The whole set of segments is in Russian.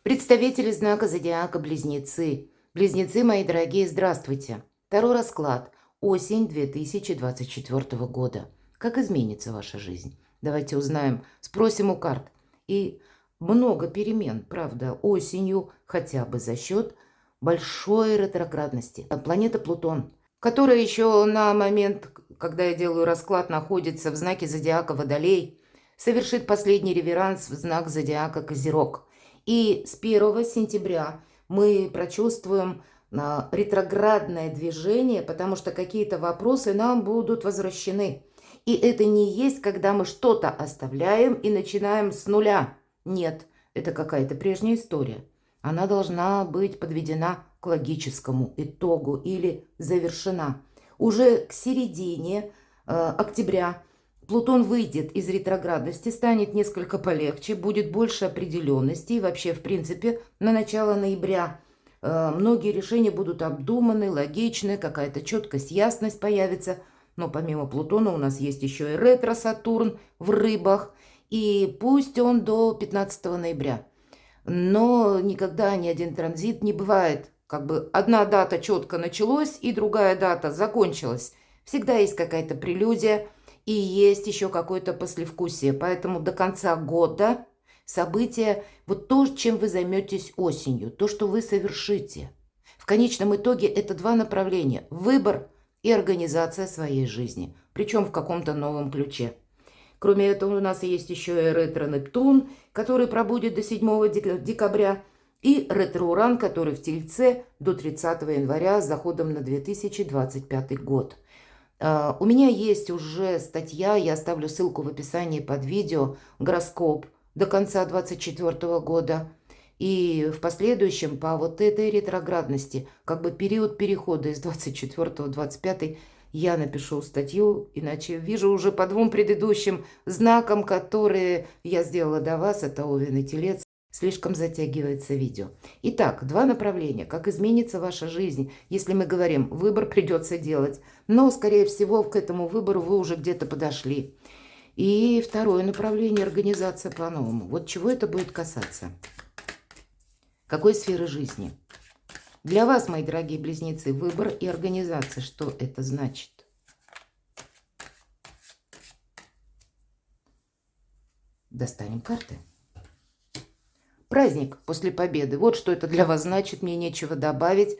Представители знака зодиака Близнецы. Близнецы, мои дорогие, здравствуйте. Второй расклад. Осень 2024 года. Как изменится ваша жизнь? Давайте узнаем, спросим у карт. И много перемен, правда, осенью, хотя бы за счет большой ретроградности. Планета Плутон, которая еще на момент, когда я делаю расклад, находится в знаке зодиака Водолей, совершит последний реверанс в знак зодиака Козерог. И с 1 сентября мы прочувствуем ретроградное движение, потому что какие-то вопросы нам будут возвращены. И это не есть, когда мы что-то оставляем и начинаем с нуля. Нет, это какая-то прежняя история. Она должна быть подведена к логическому итогу или завершена. Уже к середине октября Плутон выйдет из ретроградности, станет несколько полегче, будет больше определенности. И вообще, в принципе, на начало ноября многие решения будут обдуманы, логичны, какая-то четкость, ясность появится. Но помимо Плутона у нас есть еще и ретро-Сатурн в Рыбах. И пусть он до 15 ноября. Но никогда ни один транзит не бывает. Как бы одна дата четко началась и другая дата закончилась. Всегда есть какая-то прелюдия. И есть еще какое-то послевкусие. Поэтому до конца года события, вот то, чем вы займетесь осенью, то, что вы совершите. В конечном итоге это два направления. Выбор и организация своей жизни. Причем в каком-то новом ключе. Кроме этого у нас есть еще и ретро-Нептун, который пробудет до 7 декабря. И ретро-Уран, который в Тельце до 30 января с заходом на 2025 год. У меня есть уже статья, я оставлю ссылку в описании под видео, гороскоп до конца 2024 года. И в последующем по вот этой ретроградности, как бы период перехода из 24 в 25, я напишу статью, иначе вижу уже по двум предыдущим знакам, которые я сделала до вас, это Овен и Телец. Слишком затягивается видео. Итак, два направления. Как изменится ваша жизнь, если мы говорим, выбор придется делать. Но, скорее всего, к этому выбору вы уже где-то подошли. И второе направление – организация по-новому. Вот чего это будет касаться? Какой сферы жизни? Для вас, мои дорогие близнецы, выбор и организация. Что это значит? Достанем карты. Праздник после победы. Вот что это для вас значит, мне нечего добавить.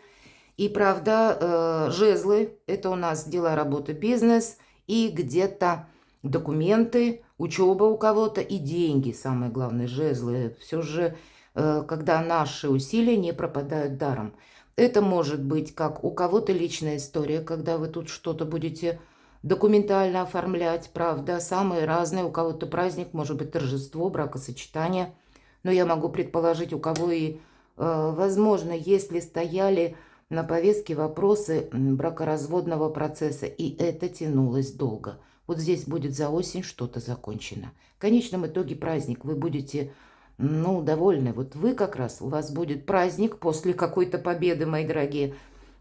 И правда, жезлы – это у нас дела, работа, бизнес и где-то документы, учеба у кого-то и деньги. Самое главное, жезлы. Все же, когда наши усилия не пропадают даром. Это может быть как у кого-то личная история, когда вы тут что-то будете документально оформлять, правда, самые разные. У кого-то праздник, может быть, торжество, бракосочетание. Но я могу предположить, у кого и, возможно, если стояли на повестке вопросы бракоразводного процесса, и это тянулось долго. Вот здесь будет за осень что-то закончено. В конечном итоге праздник, вы будете, довольны. Вот вы как раз, у вас будет праздник после какой-то победы, мои дорогие.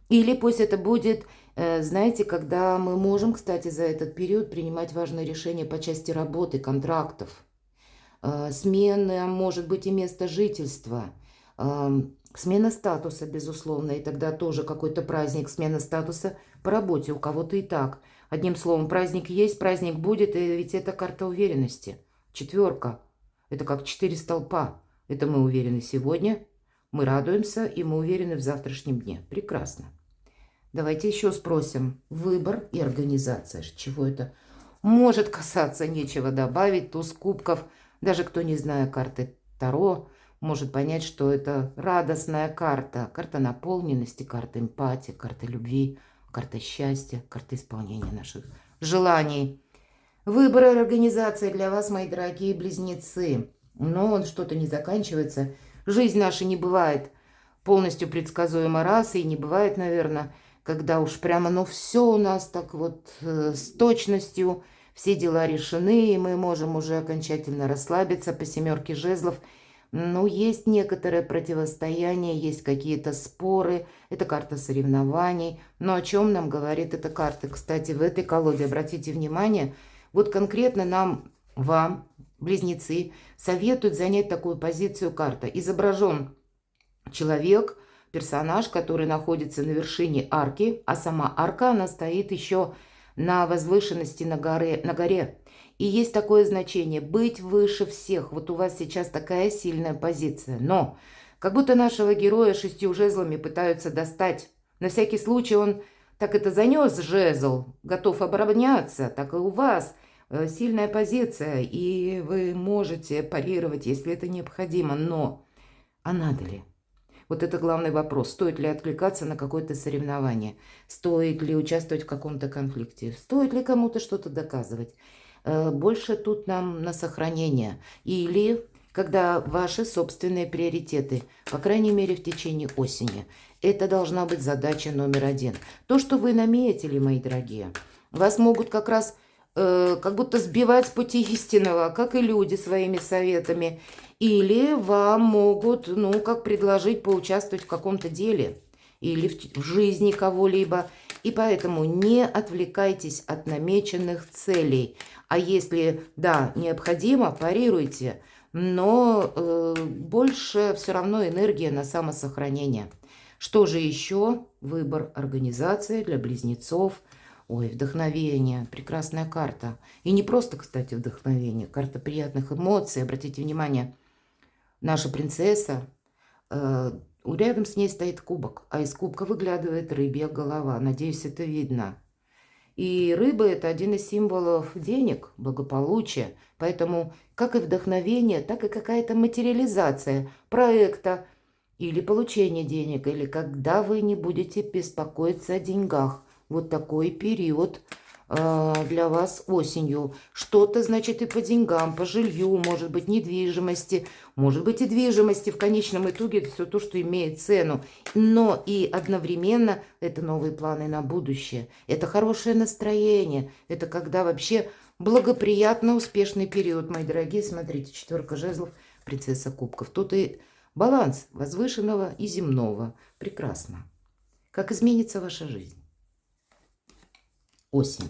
Или пусть это будет, знаете, когда мы можем, кстати, за этот период принимать важные решения по части работы, контрактов. Смена, может быть, и место жительства, смена статуса, безусловно, и тогда тоже какой-то праздник, смена статуса по работе, у кого-то и так. Одним словом, праздник есть, праздник будет, и ведь это карта уверенности. Четверка, это как 4 столпа, это мы уверены сегодня, мы радуемся, и мы уверены в завтрашнем дне. Прекрасно. Давайте еще спросим, выбор и организация, чего это может касаться, нечего добавить, туз кубков. Даже кто не зная карты Таро, может понять, что это радостная карта. Карта наполненности, карта эмпатии, карта любви, карта счастья, карта исполнения наших желаний. Выбор и организация для вас, мои дорогие близнецы. Но что-то не заканчивается. Жизнь наша не бывает полностью предсказуема раз, и не бывает, наверное, когда уж прямо, все у нас так вот с точностью. Все дела решены, и мы можем уже окончательно расслабиться по 7 жезлов. Но есть некоторое противостояние, есть какие-то споры. Это карта соревнований. Но о чем нам говорит эта карта? Кстати, в этой колоде, обратите внимание, вот конкретно нам, вам близнецы советуют занять такую позицию карта. Изображен человек, персонаж, который находится на вершине арки, а сама арка, она стоит еще на возвышенности на горе. И есть такое значение – быть выше всех. Вот у вас сейчас такая сильная позиция. Но как будто нашего героя 6 жезлами пытаются достать. На всякий случай он так это занес жезл, готов обороняться, так и у вас сильная позиция, и вы можете парировать, если это необходимо. Но а надо ли? Вот это главный вопрос. Стоит ли откликаться на какое-то соревнование? Стоит ли участвовать в каком-то конфликте? Стоит ли кому-то что-то доказывать? Больше тут нам на сохранение. Или когда ваши собственные приоритеты, по крайней мере в течение осени. Это должна быть задача номер 1. То, что вы наметили, мои дорогие, вас могут как раз как будто сбивать с пути истинного, как и люди своими советами. Или вам могут, как предложить поучаствовать в каком-то деле или в жизни кого-либо. И поэтому не отвлекайтесь от намеченных целей. А если, да, необходимо, парируйте, но больше все равно энергия на самосохранение. Что же еще? Выбор организации для близнецов. Ой, вдохновение, прекрасная карта. И не просто, кстати, вдохновение, карта приятных эмоций. Обратите внимание, наша принцесса, рядом с ней стоит кубок, а из кубка выглядывает рыбья голова. Надеюсь, это видно. И рыба – это один из символов денег, благополучия. Поэтому как и вдохновение, так и какая-то материализация проекта или получение денег, или когда вы не будете беспокоиться о деньгах. Вот такой период для вас осенью. Что-то, значит, и по деньгам, по жилью, может быть, недвижимости. Может быть, и движимости. В конечном итоге это все то, что имеет цену. Но и одновременно это новые планы на будущее. Это хорошее настроение. Это когда вообще благоприятно успешный период, мои дорогие. Смотрите, 4 жезлов, принцесса кубков. Тут и баланс возвышенного и земного. Прекрасно. Как изменится ваша жизнь? Осень.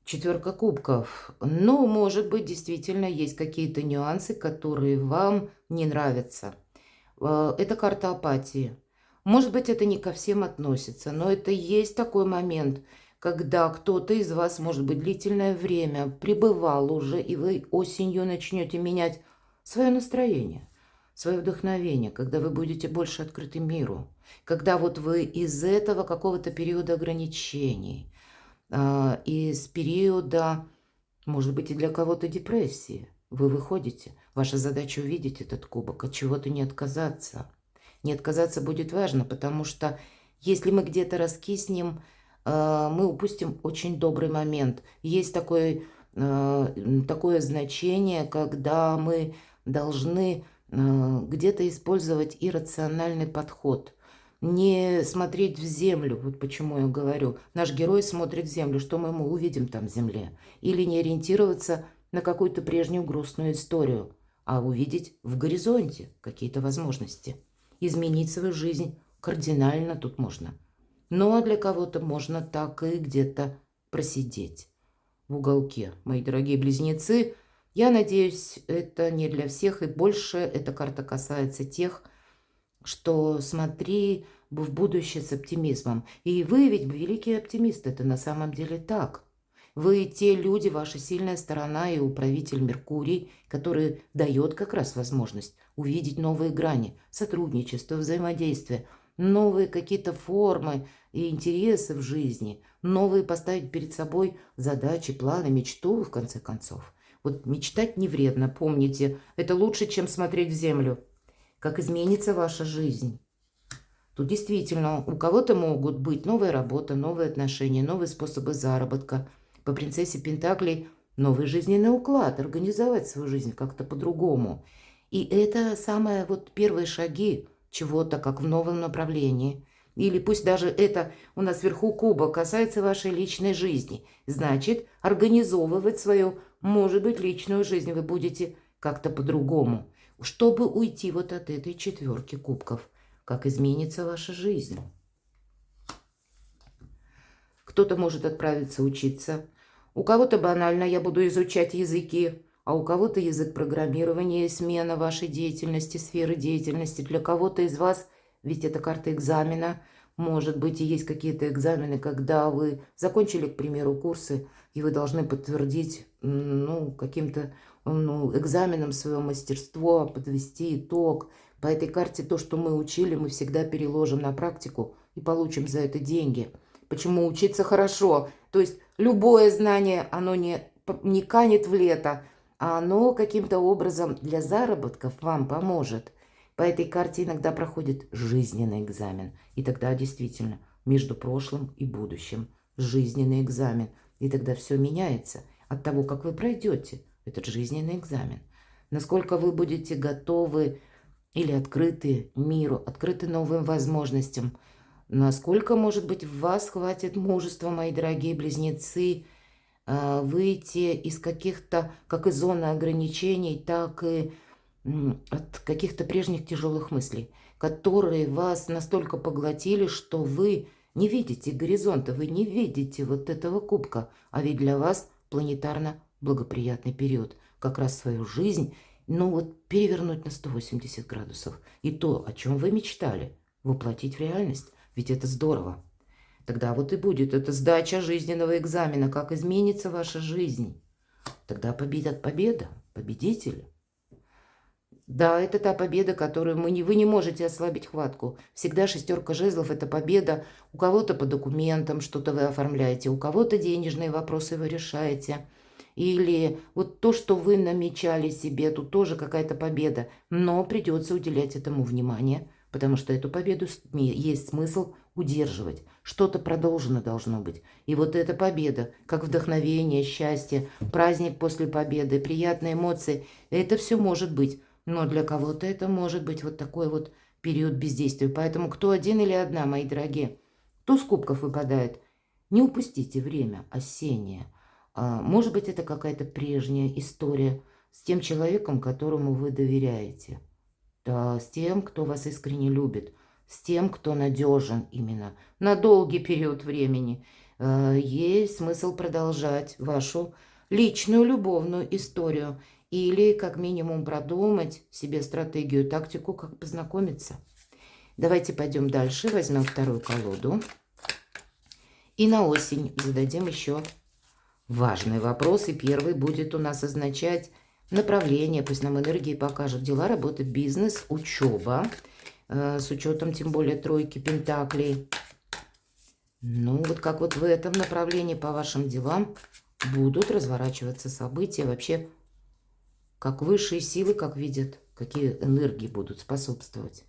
4 кубков. Но, может быть, действительно есть какие-то нюансы, которые вам не нравятся. Это карта апатии. Может быть, это не ко всем относится, но это есть такой момент, когда кто-то из вас, может быть, длительное время пребывал уже, и вы осенью начнете менять свое настроение, свое вдохновение, когда вы будете больше открыты миру, когда вот вы из этого какого-то периода ограничений, из периода, может быть, и для кого-то депрессии, вы выходите. Ваша задача увидеть этот кубок, от чего-то не отказаться. Не отказаться будет важно, потому что если мы где-то раскиснем, мы упустим очень добрый момент. Есть такое значение, когда мы должны где-то использовать иррациональный подход. Не смотреть в землю, вот почему я говорю. Наш герой смотрит в землю, что мы ему увидим там в земле. Или не ориентироваться на какую-то прежнюю грустную историю, а увидеть в горизонте какие-то возможности. Изменить свою жизнь кардинально тут можно. Но для кого-то можно так и где-то просидеть в уголке. Мои дорогие близнецы, я надеюсь, это не для всех, и больше эта карта касается тех, что смотри в будущее с оптимизмом. И вы ведь великий оптимист, это на самом деле так. Вы те люди, ваша сильная сторона и управитель Меркурий, который дает как раз возможность увидеть новые грани, сотрудничество, взаимодействие, новые какие-то формы и интересы в жизни, новые поставить перед собой задачи, планы, мечту, в конце концов. Вот мечтать не вредно, помните, это лучше, чем смотреть в землю. Как изменится ваша жизнь? Тут действительно у кого-то могут быть новая работа, новые отношения, новые способы заработка. По принцессе Пентаклей новый жизненный уклад, организовать свою жизнь как-то по-другому. И это самые вот первые шаги чего-то, как в новом направлении. Или пусть даже это у нас вверху куба касается вашей личной жизни. Значит, организовывать свою, может быть, личную жизнь вы будете как-то по-другому, чтобы уйти вот от этой 4 кубков. Как изменится ваша жизнь? Кто-то может отправиться учиться, У кого-то банально я буду изучать языки, а у кого-то язык программирования и смена вашей деятельности, сферы деятельности. Для кого-то из вас, ведь это карта экзамена, может быть, и есть какие-то экзамены, когда вы закончили, к примеру, курсы, и вы должны подтвердить, каким-то экзаменом свое мастерство, подвести итог. По этой карте то, что мы учили, мы всегда переложим на практику и получим за это деньги. Почему учиться хорошо? То есть любое знание, оно не канет в лето, а оно каким-то образом для заработков вам поможет. По этой карте иногда проходит жизненный экзамен. И тогда действительно между прошлым и будущим жизненный экзамен. И тогда все меняется от того, как вы пройдете этот жизненный экзамен. Насколько вы будете готовы или открыты миру, открыты новым возможностям. Насколько, может быть, в вас хватит мужества, мои дорогие близнецы, выйти из каких-то, как из зоны ограничений, так и от каких-то прежних тяжелых мыслей, которые вас настолько поглотили, что вы не видите горизонта, вы не видите вот этого кубка, а ведь для вас планетарно благоприятный период, как раз свою жизнь, перевернуть на 180 градусов. И то, о чем вы мечтали, воплотить в реальность, ведь это здорово. Тогда вот и будет эта сдача жизненного экзамена, как изменится ваша жизнь. Тогда победа, победитель. Да, это та победа, которую вы не можете ослабить хватку. Всегда шестерка жезлов – это победа. У кого-то по документам что-то вы оформляете, у кого-то денежные вопросы вы решаете. Или вот то, что вы намечали себе, тут тоже какая-то победа. Но придется уделять этому внимание, потому что эту победу есть смысл удерживать. Что-то продолжено должно быть. И вот эта победа, как вдохновение, счастье, праздник после победы, приятные эмоции – это все может быть. Но для кого-то это может быть вот такой вот период бездействия. Поэтому кто один или одна, мои дорогие, туз кубков выпадает. Не упустите время осеннее. Может быть, это какая-то прежняя история с тем человеком, которому вы доверяете. Да, с тем, кто вас искренне любит. С тем, кто надежен именно на долгий период времени. Есть смысл продолжать вашу личную любовную историю. Или как минимум продумать себе стратегию, тактику, как познакомиться. Давайте пойдем дальше, возьмем вторую колоду. И на осень зададим еще важный вопрос. И первый будет у нас означать направление, пусть нам энергии покажет. Дела, работа, бизнес, учеба. С учетом тем более тройки пентаклей. Вот как вот в этом направлении по вашим делам будут разворачиваться события. Вообще, как высшие силы, как видят, какие энергии будут способствовать.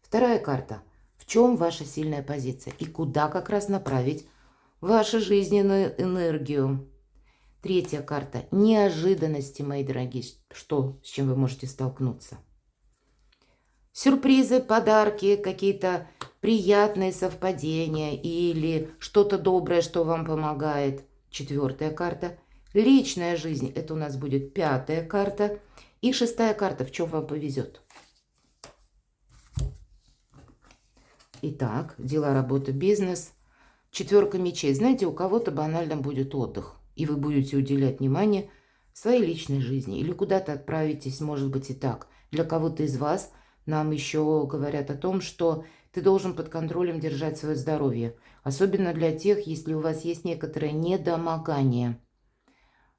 Вторая карта. В чем ваша сильная позиция? И куда как раз направить вашу жизненную энергию? Третья карта. Неожиданности, мои дорогие. Что, с чем вы можете столкнуться? Сюрпризы, подарки, какие-то приятные совпадения или что-то доброе, что вам помогает. Четвертая карта. Личная жизнь, это у нас будет пятая карта. И шестая карта, в чем вам повезет. Итак, дела, работа, бизнес. Четверка мечей. Знаете, у кого-то банально будет отдых. И вы будете уделять внимание своей личной жизни. Или куда-то отправитесь, может быть и так. Для кого-то из вас нам еще говорят о том, что ты должен под контролем держать свое здоровье. Особенно для тех, если у вас есть некоторое недомогание.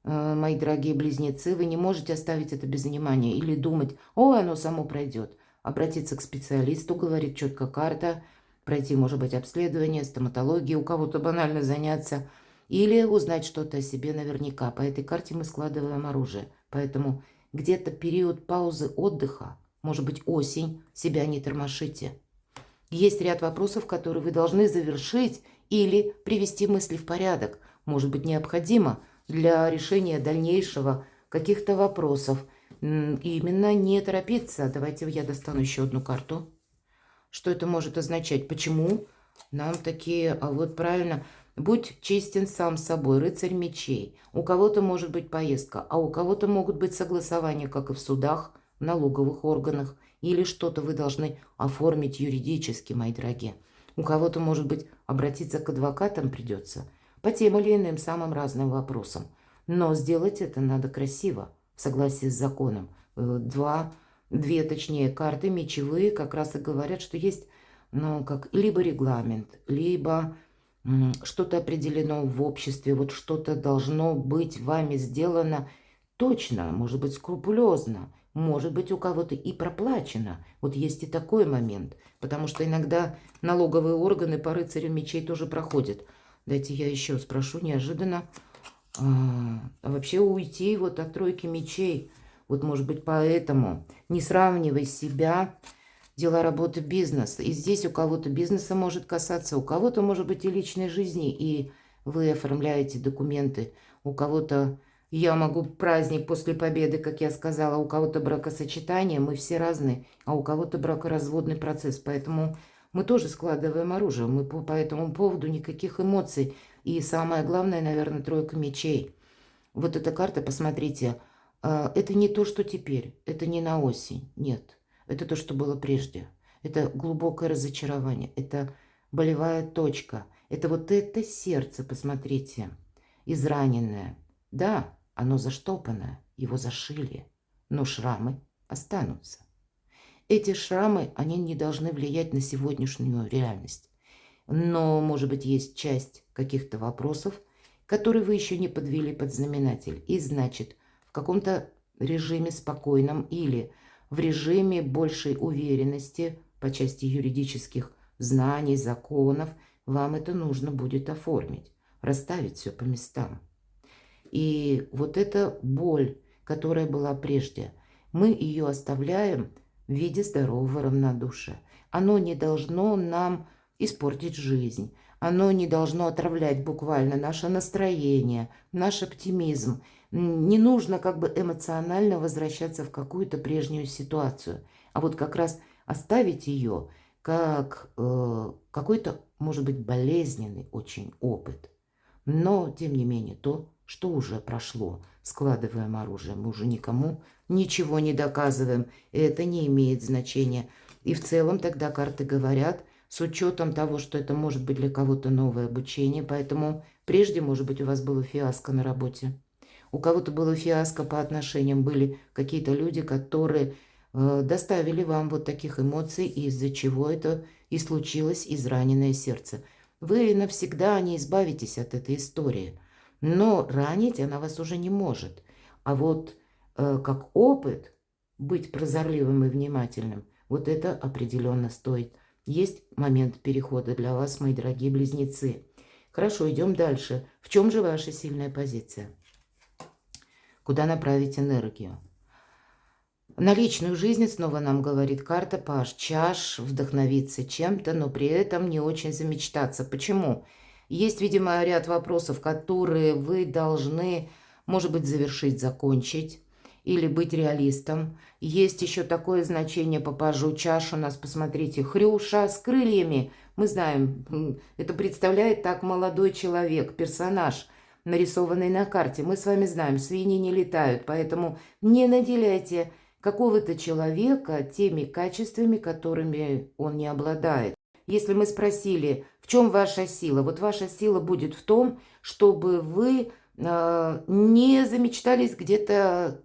Мои дорогие близнецы, вы не можете оставить это без внимания или думать, оно само пройдет. Обратиться к специалисту, говорит четко карта, пройти, может быть, обследование, стоматологию, у кого-то банально заняться, или узнать что-то о себе наверняка. По этой карте мы складываем оружие. Поэтому где-то период паузы отдыха, может быть, осень, себя не тормошите. Есть ряд вопросов, которые вы должны завершить или привести мысли в порядок. Может быть, необходимо для решения дальнейшего каких-то вопросов. Именно не торопиться. Давайте я достану еще одну карту. Что это может означать? Почему нам такие... вот правильно, будь честен сам с собой, рыцарь мечей. У кого-то может быть поездка, а у кого-то могут быть согласования, как и в судах, в налоговых органах. Или что-то вы должны оформить юридически, мои дорогие. У кого-то, может быть, обратиться к адвокатам придется. по тем или иным самым разным вопросам. Но сделать это надо красиво, в согласии с законом. Две, точнее, карты мечевые как раз и говорят, что есть, ну, как либо регламент, либо что-то определено в обществе, вот что-то должно быть вами сделано точно, может быть, скрупулезно, может быть, у кого-то и проплачено. Вот есть и такой момент, потому что иногда налоговые органы по рыцарю мечей тоже проходят. Дайте я еще спрошу неожиданно. Вообще уйти вот от тройки мечей, вот может быть поэтому не сравнивай себя, дела, работы, бизнес. И здесь у кого-то бизнеса может касаться, у кого-то может быть и личной жизни, и вы оформляете документы, у кого-то я могу праздник после победы, как я сказала, у кого-то бракосочетание, мы все разные, а у кого-то бракоразводный процесс, поэтому мы тоже складываем оружие, мы по этому поводу никаких эмоций. И самое главное, наверное, тройка мечей. Вот эта карта, посмотрите, это не то, что теперь, это не на осень, нет. Это то, что было прежде. Это глубокое разочарование, это болевая точка. Это вот это сердце, посмотрите, израненное. Да, оно заштопанное, его зашили, но шрамы останутся. Эти шрамы, они не должны влиять на сегодняшнюю реальность. Но, может быть, есть часть каких-то вопросов, которые вы еще не подвели под знаменатель. И значит, в каком-то режиме спокойном или в режиме большей уверенности по части юридических знаний, законов, вам это нужно будет оформить, расставить все по местам. И вот эта боль, которая была прежде, мы ее оставляем в виде здорового равнодушия. Оно не должно нам испортить жизнь. Оно не должно отравлять буквально наше настроение, наш оптимизм. Не нужно как бы эмоционально возвращаться в какую-то прежнюю ситуацию. А вот как раз оставить ее как какой-то, может быть, болезненный очень опыт. Но, тем не менее, то, что уже прошло, складываем оружие, мы уже никому ничего не доказываем, это не имеет значения. И в целом тогда карты говорят, с учетом того, что это может быть для кого-то новое обучение, поэтому прежде, может быть, у вас было фиаско на работе. У кого-то было фиаско по отношениям, были какие-то люди, которые доставили вам вот таких эмоций, из-за чего это и случилось израненное сердце. Вы навсегда не избавитесь от этой истории, но ранить она вас уже не может. А вот как опыт быть прозорливым и внимательным, вот это определенно стоит. Есть момент перехода для вас, мои дорогие близнецы. Хорошо, идем дальше. В чем же ваша сильная позиция? Куда направить энергию? На личную жизнь снова нам говорит карта Паж чаш, вдохновиться чем-то, но при этом не очень замечтаться. Почему? Есть, видимо, ряд вопросов, которые вы должны, может быть, завершить, закончить или быть реалистом. Есть еще такое значение по Пажу чаш у нас, посмотрите, Хрюша с крыльями. Мы знаем, это представляет так молодой человек, персонаж, нарисованный на карте. Мы с вами знаем, свиньи не летают, поэтому не наделяйте какого-то человека теми качествами, которыми он не обладает. Если мы спросили, в чем ваша сила, вот ваша сила будет в том, чтобы вы не замечтались где-то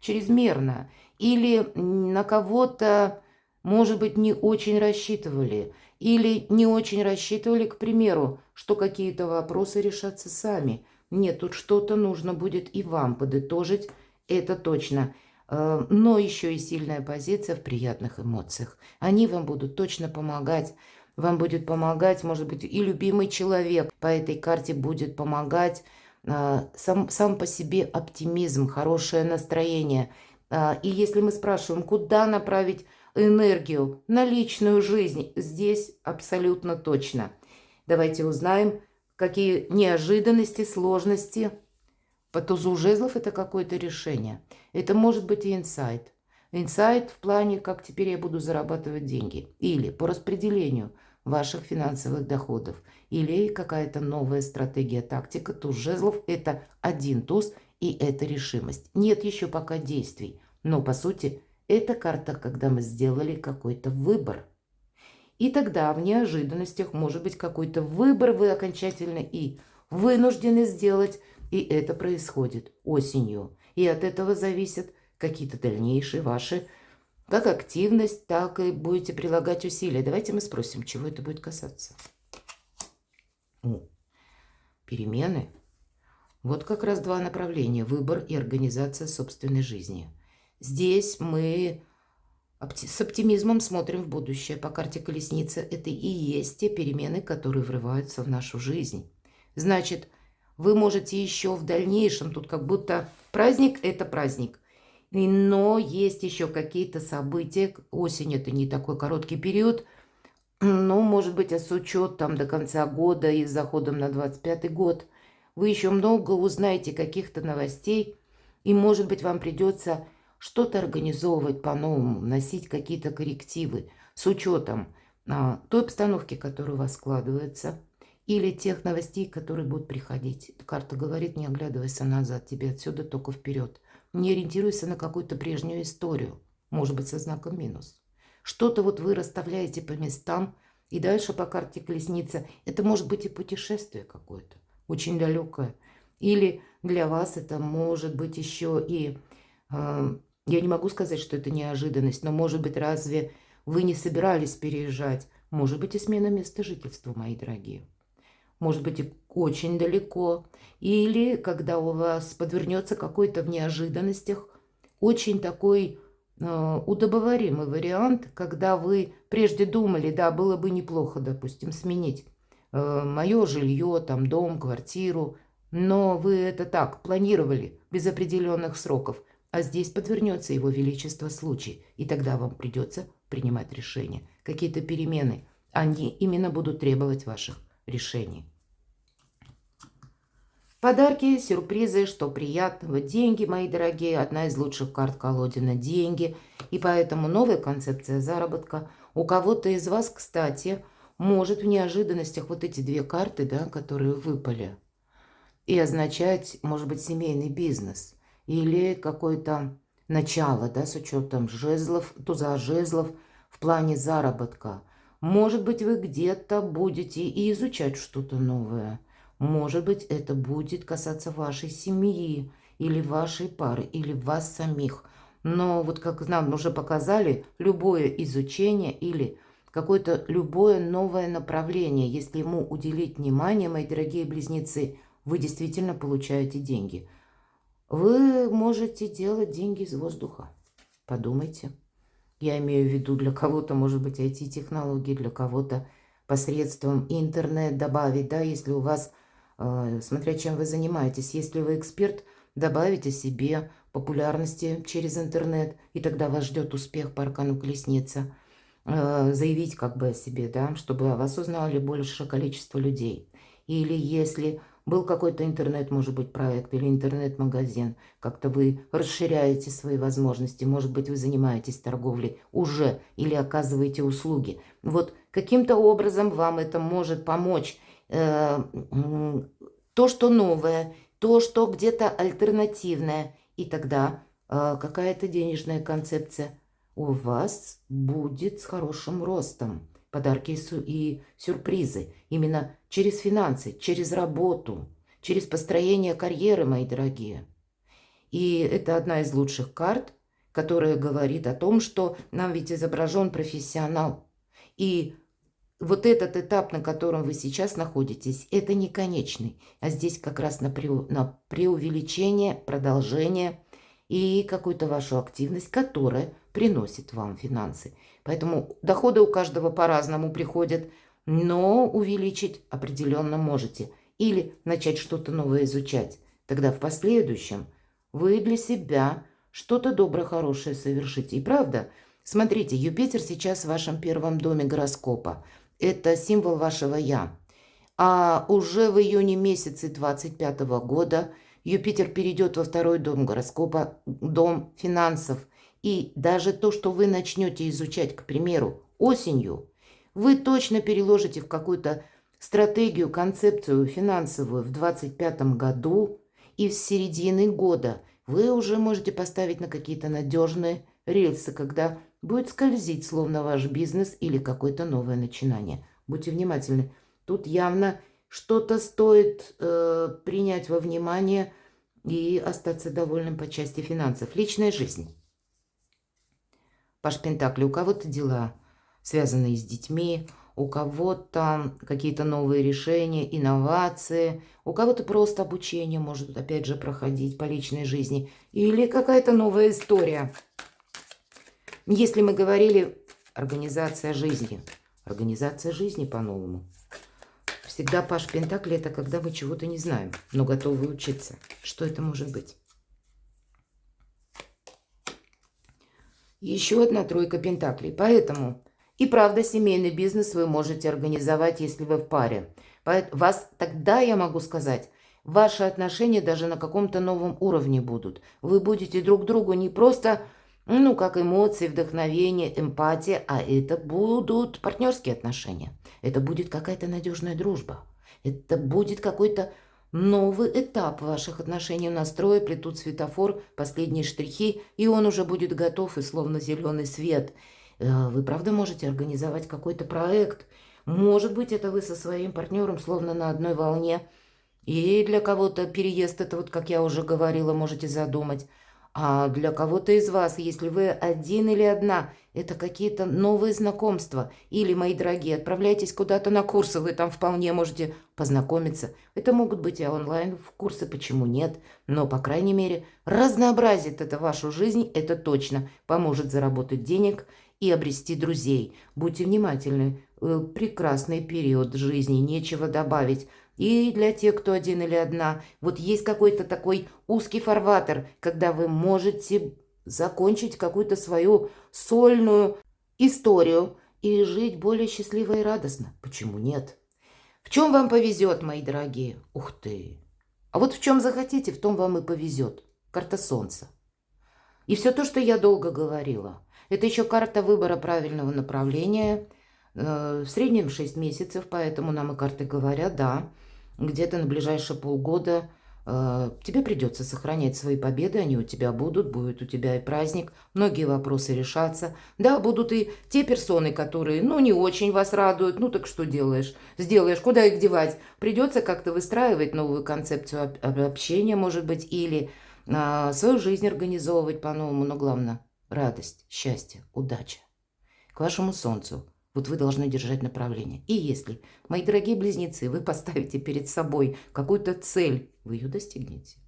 чрезмерно или на кого-то, может быть, не очень рассчитывали, или не очень рассчитывали, к примеру, что какие-то вопросы решатся сами. Нет, тут что-то нужно будет и вам подытожить, это точно. Но еще и сильная позиция в приятных эмоциях. Они вам будут точно помогать. Вам будет помогать, может быть, и любимый человек по этой карте будет помогать. Сам по себе оптимизм, хорошее настроение. И если мы спрашиваем, куда направить энергию на личную жизнь, здесь абсолютно точно. Давайте узнаем, какие неожиданности, сложности. По тузу жезлов это какое-то решение. Это может быть и инсайт. Инсайт в плане, как теперь я буду зарабатывать деньги. Или по распределению ваших финансовых доходов. Или какая-то новая стратегия, тактика. Туз жезлов – это один туз, и это решимость. Нет еще пока действий. Но, по сути, это карта, когда мы сделали какой-то выбор. И тогда в неожиданностях может быть какой-то выбор, вы окончательно и вынуждены сделать, и это происходит осенью. И от этого зависят какие-то дальнейшие ваши, как активность, так и будете прилагать усилия. Давайте мы спросим, чего это будет касаться. Перемены. Вот как раз два направления: выбор и организация собственной жизни. Здесь мы с оптимизмом смотрим в будущее. По карте колесницы это и есть те перемены, которые врываются в нашу жизнь. Значит, вы можете еще в дальнейшем, тут как будто праздник – это праздник, но есть еще какие-то события. Осень – это не такой короткий период, но, может быть, с учетом до конца года и с заходом на 25-й год вы еще много узнаете каких-то новостей, и, может быть, вам придется что-то организовывать по-новому, вносить какие-то коррективы с учетом той обстановки, которая у вас складывается, или тех новостей, которые будут приходить. Карта говорит: не оглядывайся назад, тебе отсюда только вперед. Не ориентируйся на какую-то прежнюю историю, может быть, со знаком минус. Что-то вот вы расставляете по местам, и дальше по карте колесница это может быть и путешествие какое-то, очень далекое. Или для вас это может быть еще и... Я не могу сказать, что это неожиданность, но, может быть, разве вы не собирались переезжать? Может быть, и смена места жительства, мои дорогие. Может быть, и очень далеко. Или когда у вас подвернется какой-то в неожиданностях очень такой удобоваримый вариант, когда вы прежде думали, да, было бы неплохо, допустим, сменить мое жилье, там, дом, квартиру, но вы это так планировали без определенных сроков. А здесь подвернется его величество случай, и тогда вам придется принимать решения. Какие-то перемены, они именно будут требовать ваших решений. Подарки, сюрпризы, что приятного. Деньги, мои дорогие, одна из лучших карт колоды — деньги. И поэтому новая концепция заработка. У кого-то из вас, кстати, может в неожиданностях вот эти две карты, да, которые выпали, и означать, может быть, семейный бизнес. Или какое-то начало, да, с учетом жезлов, туза жезлов в плане заработка. Может быть, вы где-то будете и изучать что-то новое. Может быть, это будет касаться вашей семьи, или вашей пары, или вас самих. Но вот как нам уже показали, любое изучение или какое-то любое новое направление, если ему уделить внимание, мои дорогие близнецы, вы действительно получаете деньги. Вы можете делать деньги из воздуха. Подумайте. Я имею в виду, для кого-то, может быть, IT-технологии, для кого-то посредством интернет добавить, да, если у вас, смотря чем вы занимаетесь, если вы эксперт, добавите себе популярности через интернет, и тогда вас ждет успех по аркану колесница. Заявить как бы о себе, да, чтобы о вас узнали большее количество людей. Или если был какой-то интернет, может быть, проект или интернет-магазин, как-то вы расширяете свои возможности, может быть, вы занимаетесь торговлей уже или оказываете услуги. Вот каким-то образом вам это может помочь. То, что новое, то, что где-то альтернативное, и тогда какая-то денежная концепция у вас будет с хорошим ростом. Подарки и сюрпризы именно через финансы, через работу, через построение карьеры, мои дорогие. И это одна из лучших карт, которая говорит о том, что нам ведь изображен профессионал. И вот этот этап, на котором вы сейчас находитесь, это не конечный, а здесь как раз на преувеличение, продолжение и какую-то вашу активность, которая приносит вам финансы. Поэтому доходы у каждого по-разному приходят, но увеличить определенно можете. Или начать что-то новое изучать. Тогда в последующем вы для себя что-то доброе, хорошее совершите. И правда, смотрите, Юпитер сейчас в вашем первом доме гороскопа. Это символ вашего «я». А уже в июне месяце 2025 года Юпитер перейдет во второй дом гороскопа, дом финансов. И даже то, что вы начнете изучать, к примеру, осенью, вы точно переложите в какую-то стратегию, концепцию финансовую в 2025 году, и с середины года вы уже можете поставить на какие-то надежные рельсы, когда будет скользить словно ваш бизнес или какое-то новое начинание. Будьте внимательны. Тут явно что-то стоит принять во внимание и остаться довольным по части финансов. Личная жизнь. Паш Пентакли. У кого-то дела, связанные с детьми, у кого-то какие-то новые решения, инновации, у кого-то просто обучение может, опять же, проходить по личной жизни. Или какая-то новая история. Если мы говорили организация жизни. Организация жизни по-новому. Всегда Паш Пентакли — это когда мы чего-то не знаем, но готовы учиться. Что это может быть? Еще одна тройка Пентаклей. Поэтому и правда семейный бизнес вы можете организовать, если вы в паре. Тогда я могу сказать, ваши отношения даже на каком-то новом уровне будут. Вы будете друг другу не просто, ну, как эмоции, вдохновение, эмпатия, а это будут партнерские отношения. Это будет какая-то надежная дружба. Это будет какой-то новый этап ваших отношений, настроя, плетут светофор, последние штрихи, и он уже будет готов, и словно зеленый свет. Вы правда можете организовать какой-то проект? Может быть, это вы со своим партнером словно на одной волне. И для кого-то переезд, это вот, как я уже говорила, можете задумать. А для кого-то из вас, если вы один или одна, это какие-то новые знакомства. Или, мои дорогие, отправляйтесь куда-то на курсы, вы там вполне можете познакомиться. Это могут быть и онлайн-курсы, почему нет. Но, по крайней мере, разнообразит это вашу жизнь, это точно. Поможет заработать денег и обрести друзей. Будьте внимательны. Прекрасный период жизни, нечего добавить. И для тех, кто один или одна, вот есть какой-то такой узкий фарватер, когда вы можете закончить какую-то свою сольную историю и жить более счастливо и радостно. Почему нет? В чем вам повезет, мои дорогие? Ух ты! А вот в чем захотите, в том вам и повезет. Карта Солнца. И все то, что я долго говорила. Это еще карта выбора правильного направления. В среднем 6 месяцев, поэтому нам и карты говорят, да, где-то на ближайшие полгода тебе придется сохранять свои победы, они у тебя будут, будет у тебя и праздник, многие вопросы решатся. Да, будут и те персоны, которые, ну, не очень вас радуют, ну, так что делаешь? Сделаешь, куда их девать? Придется как-то выстраивать новую концепцию общения, может быть, или свою жизнь организовывать по-новому, но главное, радость, счастье, удача. К вашему Солнцу. Вот вы должны держать направление. И если, мои дорогие близнецы, вы поставите перед собой какую-то цель, вы ее достигнете.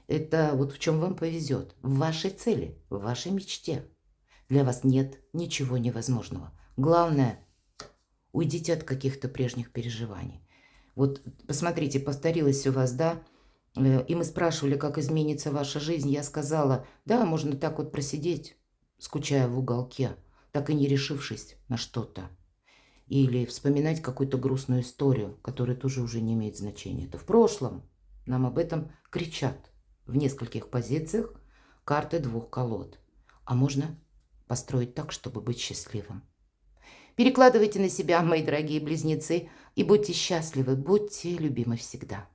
Это вот в чем вам повезет. В вашей цели, в вашей мечте. Для вас нет ничего невозможного. Главное, уйдите от каких-то прежних переживаний. Вот посмотрите, повторилось у вас, да? И мы спрашивали, как изменится ваша жизнь. Я сказала, да, можно так вот просидеть, скучая в уголке, так и не решившись на что-то. Или вспоминать какую-то грустную историю, которая тоже уже не имеет значения. Это в прошлом. Нам об этом кричат в нескольких позициях карты 2 колод. А можно построить так, чтобы быть счастливым. Перекладывайте на себя, мои дорогие близнецы, и будьте счастливы, будьте любимы всегда.